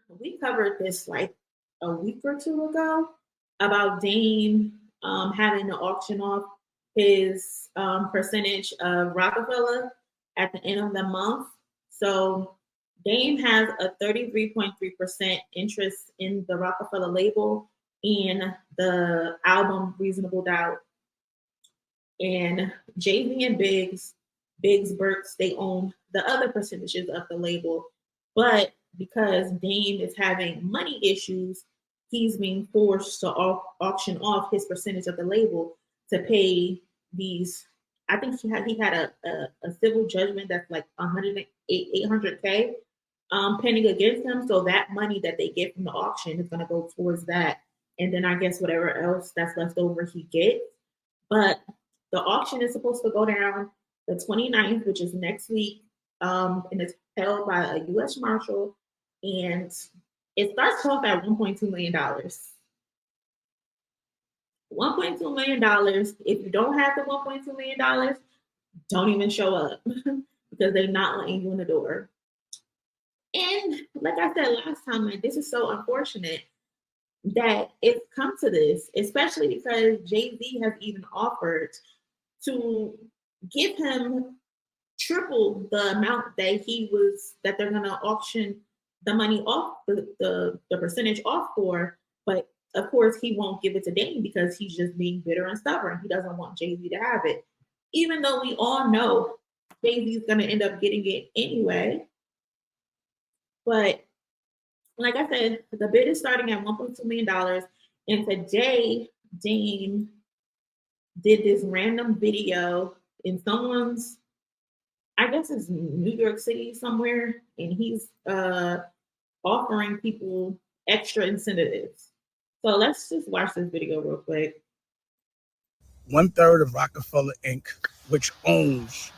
we covered this like a week or two ago about Dame having to auction off his percentage of Rockefeller at the end of the month. So Dame has a 33.3% interest in the Rockefeller label and the album Reasonable Doubt. And Jay-Z and Biggs Burks, they own the other percentages of the label. But because Dame is having money issues, he's being forced to auction off his percentage of the label to pay these. I think he had a civil judgment that's like 800K pending against him. So that money that they get from the auction is going to go towards that. And then I guess whatever else that's left over he gets. But the auction is supposed to go down the 29th, which is next week, and it's held by a U.S. Marshal, and it starts off at $1.2 million. $1.2 million. If you don't have the $1.2 million, don't even show up because they're not letting you in the door. And like I said last time, like, this is so unfortunate that it's come to this, especially because Jay-Z has even offered to give him triple the amount that they're gonna auction the money off the percentage off for. But of course he won't give it to Dame because he's just being bitter and stubborn. He doesn't want Jay-Z to have it. Even though we all know Jay-Z's gonna end up getting it anyway. But like I said, the bid is starting at $1.2 million. And today, Dame did this random video in someone's, I guess it's New York City somewhere, and he's offering people extra incentives. So let's just watch this video real quick. 1/3 of Roc-A-Fella Inc., which owns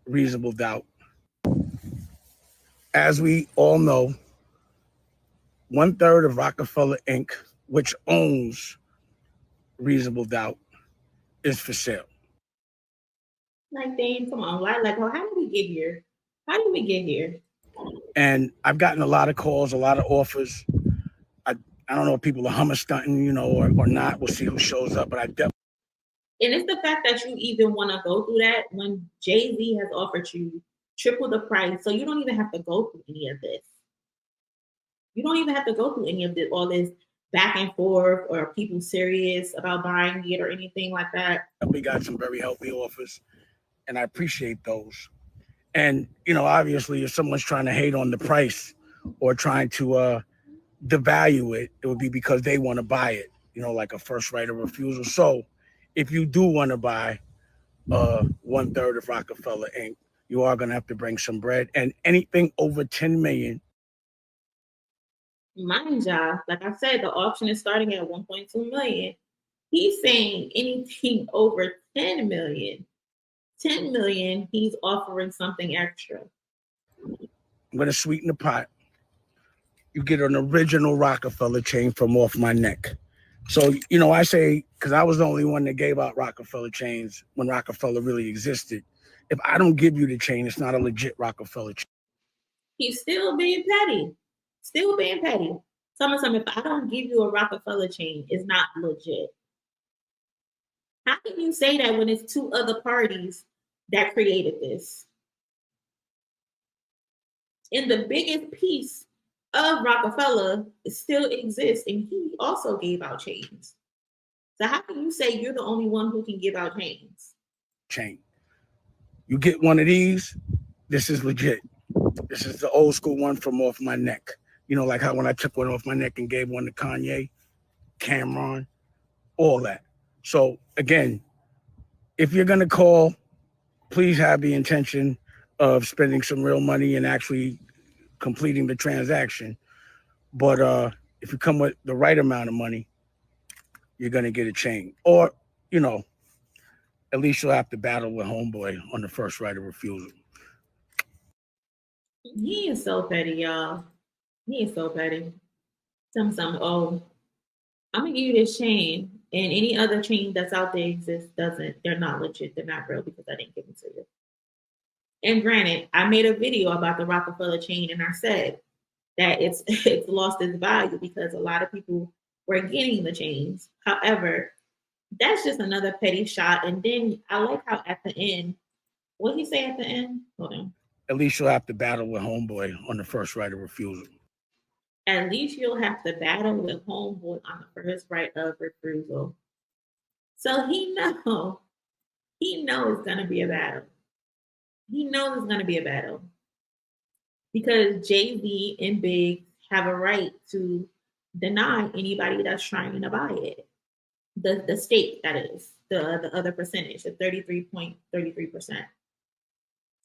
Reasonable Doubt. As we all know, 1/3 of Roc-A-Fella Inc., which owns Reasonable Doubt, is for sale. Like, Dame, come on, like, how did we get here? How did we get here? And I've gotten a lot of calls, a lot of offers. I don't know if people are hummer stunting, or not. We'll see who shows up, but I definitely. And it's the fact that you even want to go through that when Jay-Z has offered you triple the price. So you don't even have to go through any of this. You don't even have to go through any of this, all this back and forth, or people serious about buying it or anything like that. We got some very healthy offers, and I appreciate those. And, obviously, if someone's trying to hate on the price or trying to devalue it, it would be because they want to buy it, like a first right of refusal. So if you do want to buy 1/3 of Roc-A-Fella Inc., you are going to have to bring some bread, and anything over 10 million. Mind y'all, like I said, the auction is starting at 1.2 million. He's saying anything over 10 million. 10 million, he's offering something extra. I'm going to sweeten the pot. You get an original Rocafella chain from off my neck. So, I say, because I was the only one that gave out Rocafella chains when Rocafella really existed. If I don't give you the chain, it's not a legit Rocafella chain. He's still being petty. Still being petty. If I don't give you a Rocafella chain, it's not legit. How can you say that when it's two other parties that created this? And the biggest piece of Rocafella still exists, and he also gave out chains. So how can you say you're the only one who can give out chains? Chain. You get one of these, this is legit. This is the old school one from off my neck. Like how when I took one off my neck and gave one to Kanye, Cameron, all that. So again, if you're going to call, please have the intention of spending some real money and actually completing the transaction. But if you come with the right amount of money, you're going to get a chain. Or, at least you'll have to battle with homeboy on the first right of refusal. He is so petty, y'all. He is so petty. Tell me something. Oh, I'm going to give you this chain, and any other chain that's out there exists doesn't. They're not legit. They're not real because I didn't give them to you. And granted, I made a video about the Rocafella chain, and I said, that it's it's lost its value because a lot of people were getting the chains. However, that's just another petty shot. And then I like how at the end, what he say at the end? Hold on. At least you'll have to battle with homeboy on the first right of refusal. At least you'll have to battle with homeboy on the first right of refusal. So he knows it's gonna be a battle. He knows it's gonna be a battle because Jay Z and Big have a right to deny anybody that's trying to buy it. The stake that is the other percentage, the 33.33%.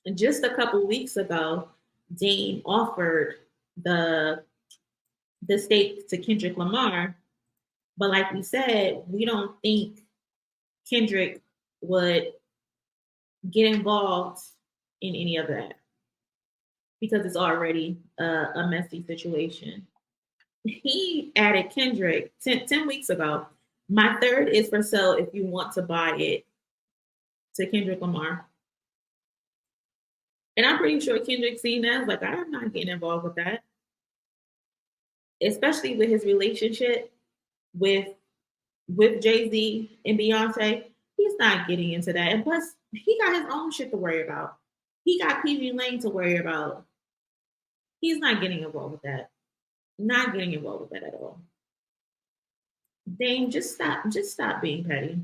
And just a couple weeks ago, Dame offered the the stake to Kendrick Lamar, but like we said, we don't think Kendrick would get involved in any of that because it's already a messy situation. He added Kendrick 10 weeks ago. My third is for sale if you want to buy it to Kendrick Lamar. And I'm pretty sure Kendrick seen that. Like, I'm not getting involved with that. Especially with his relationship with Jay-Z and Beyonce. He's not getting into that. And plus, he got his own shit to worry about. He got pglang to worry about. He's not getting involved with that. Not getting involved with that at all. Dame, just stop being petty.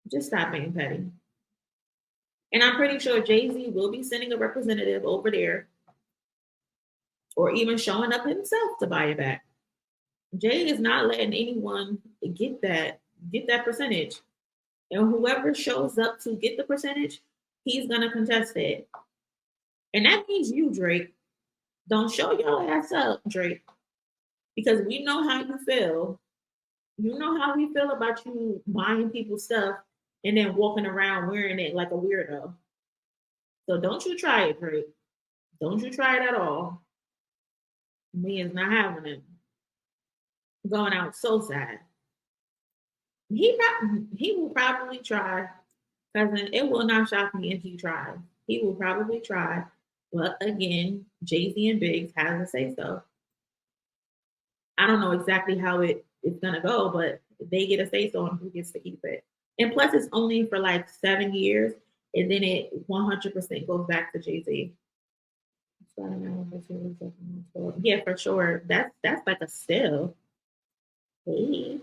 Just stop being petty. And I'm pretty sure Jay-Z will be sending a representative over there or even showing up himself to buy it back. Jay is not letting anyone get that percentage. And whoever shows up to get the percentage, he's gonna contest it. And that means you, Drake. Don't show your ass up, Drake. Because we know how you feel. You know how we feel about you buying people's stuff and then walking around wearing it like a weirdo. So don't you try it, Drake. Don't you try it at all. Me is not having it. Going out so sad. He will probably try, cousin. It will not shock me if he tries. He will probably try, but again, Jay Z and Biggs has to say so. I don't know exactly how it's gonna go, but they get a say so on who gets to keep it. And plus, it's only for like 7 years, and then it 100% goes back to Jay Z. Yeah, for sure. That's like a still. Hey.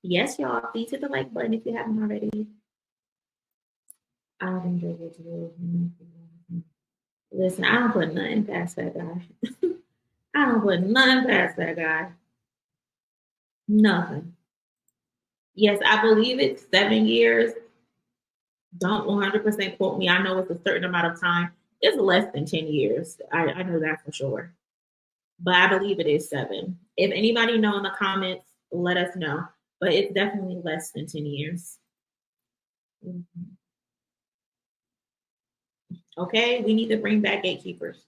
Yes, y'all. Please hit the like button if you haven't already. I've enjoyed it too. Listen, I don't put nothing past that guy. I don't put nothing past that guy. Nothing. Yes, I believe it's 7 years. Don't 100% quote me. I know it's a certain amount of time. It's less than 10 years. I know that for sure. But I believe it is 7. If anybody know in the comments, let us know. But it's definitely less than 10 years. Mm-hmm. Okay, we need to bring back gatekeepers.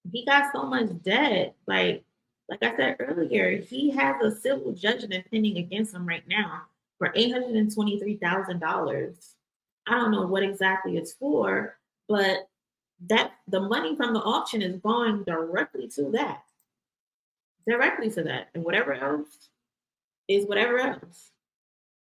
He got so much debt. Like I said earlier, he has a civil judgment pending against him right now for $823,000. I don't know what exactly it's for, but that the money from the auction is going directly to that. Directly to that. And whatever else is whatever else.